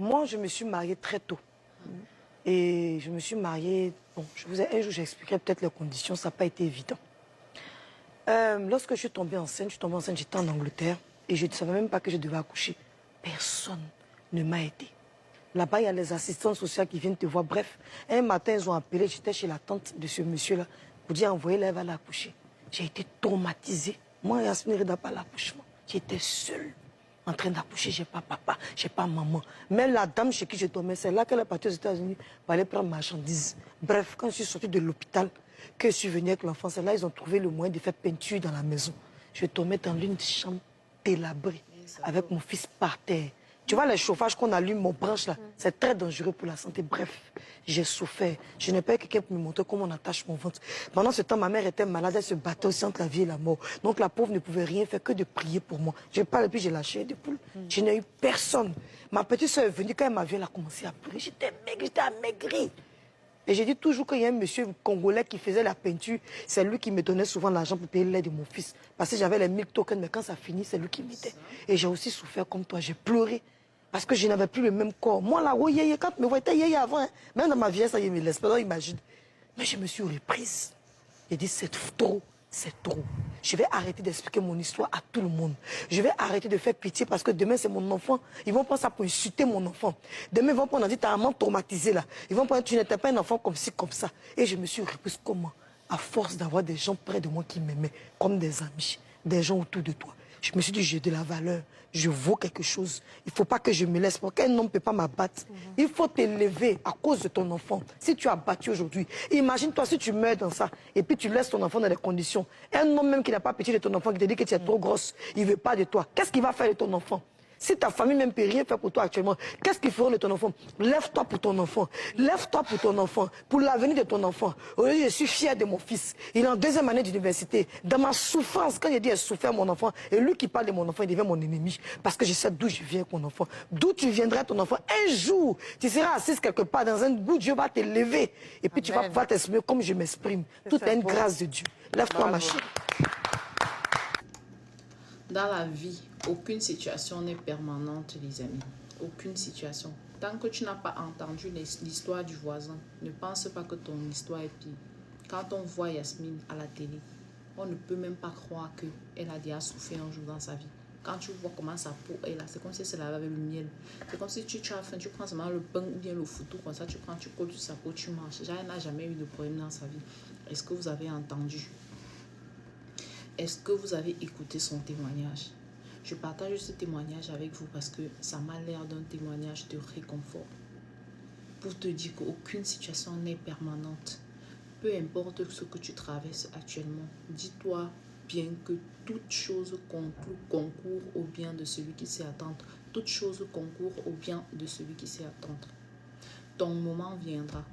Moi, je me suis mariée très tôt. Et je me suis mariée... Bon, un jour, j'expliquerai peut-être les conditions, ça n'a pas été évident. Lorsque je suis tombée enceinte, j'étais en Angleterre et je ne savais même pas que je devais accoucher. Personne ne m'a aidé. Là-bas, il y a les assistants sociaux qui viennent te voir. Bref, un matin, ils ont appelé, j'étais chez la tante de ce monsieur-là pour dire envoyez-la, elle va l'accoucher. J'ai été traumatisée. Moi, Yasmine Reda, pas l'accouchement. J'étais seule en train d'accoucher. J'ai pas papa, j'ai pas maman. Mais la dame chez qui je dormais, c'est là qu'elle est partie aux États-Unis pour aller prendre marchandises. Bref, quand je suis sortie de l'hôpital, que je suis venue avec l'enfant, c'est là ils ont trouvé le moyen de faire peinture dans la maison. Je dormais dans une chambre délabrée, avec mon fils par terre. Tu vois, les chauffages qu'on allume, mon branche là, c'est très dangereux pour la santé. Bref, j'ai souffert. Je n'ai pas eu quelqu'un pour me montrer comment on attache mon ventre. Pendant ce temps, ma mère était malade, elle se battait aussi entre la vie et la mort. Donc la pauvre ne pouvait rien faire que de prier pour moi. Je parle et puis j'ai lâché des poules. Je n'ai eu personne. Ma petite soeur est venue, quand elle m'a vu, elle a commencé à pleurer. J'étais maigre, j'étais amaigrie. Et j'ai dit toujours qu'il y a un monsieur congolais qui faisait la peinture. C'est lui qui me donnait souvent l'argent pour payer l'aide de mon fils. Parce que j'avais les 1000 tokens, mais quand ça finit, c'est lui qui m'aidait. Et j'ai aussi souffert comme toi, j'ai pleuré. Parce que je n'avais plus le même corps. Moi, là, oh, quand me voyais yéyé avant, hein, même dans ma vieillesse, ça y me laisse pas, imagine. Mais je me suis reprise. J'ai dit, c'est trop, c'est trop. Je vais arrêter d'expliquer mon histoire à tout le monde. Je vais arrêter de faire pitié parce que demain, c'est mon enfant. Ils vont prendre ça pour insulter mon enfant. Demain, ils vont prendre, on a dit, t'as un maman traumatisé là. Ils vont prendre, tu n'étais pas un enfant comme ci, comme ça. Et je me suis reprise comment? À force d'avoir des gens près de moi qui m'aimaient, comme des amis, des gens autour de toi. Je me suis dit, j'ai de la valeur, je vaux quelque chose. Il ne faut pas que je me laisse, parce qu'un homme ne peut pas m'abattre. Il faut t'élever à cause de ton enfant. Si tu as battu aujourd'hui, imagine-toi si tu meurs dans ça, et puis tu laisses ton enfant dans des conditions. Un homme même qui n'a pas pitié de ton enfant, qui te dit que tu es trop grosse, il ne veut pas de toi. Qu'est-ce qu'il va faire de ton enfant? Si ta famille même ne peut rien faire pour toi actuellement, qu'est-ce qu'ils feront de ton enfant? Lève-toi pour ton enfant. Lève-toi pour ton enfant, pour l'avenir de ton enfant. Aujourd'hui, je suis fier de mon fils. Il est en 2e année d'université. Dans ma souffrance, quand j'ai dit souffert mon enfant, et lui qui parle de mon enfant, il devient mon ennemi. Parce que je sais d'où je viens avec mon enfant. D'où tu viendrais ton enfant. Un jour, tu seras assise quelque part dans un bout, Dieu va te lever. Et puis tu vas pouvoir t'exprimer comme je m'exprime. Tout est une grâce de Dieu. Lève-toi, ma chérie. Dans la vie, aucune situation n'est permanente, les amis. Aucune situation. Tant que tu n'as pas entendu l'histoire du voisin, ne pense pas que ton histoire est pire. Quand on voit Yasmine à la télé, on ne peut même pas croire qu'elle a déjà souffert un jour dans sa vie. Quand tu vois comment sa peau est là, c'est comme si c'est lavé avec le miel. C'est comme si tu as faim, tu prends seulement le pain ou bien le foutou, comme ça tu prends, tu colles sur sa peau, tu manges. Elle n'a jamais eu de problème dans sa vie. Est-ce que vous avez entendu? Est-ce que vous avez écouté son témoignage? Je partage ce témoignage avec vous parce que ça m'a l'air d'un témoignage de réconfort. Pour te dire qu'aucune situation n'est permanente. Peu importe ce que tu traverses actuellement, dis-toi bien que toute chose concourt au bien de celui qui sait attendre. Toute chose concourt au bien de celui qui sait attendre. Ton moment viendra.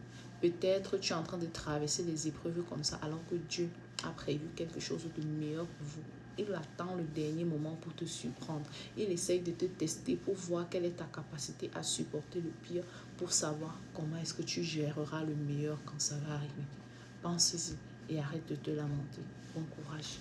Peut-être tu es en train de traverser des épreuves comme ça alors que Dieu a prévu quelque chose de meilleur pour vous. Il attend le dernier moment pour te surprendre. Il essaye de te tester pour voir quelle est ta capacité à supporter le pire, pour savoir comment est-ce que tu géreras le meilleur quand ça va arriver. Pense-y et arrête de te lamenter. Bon courage.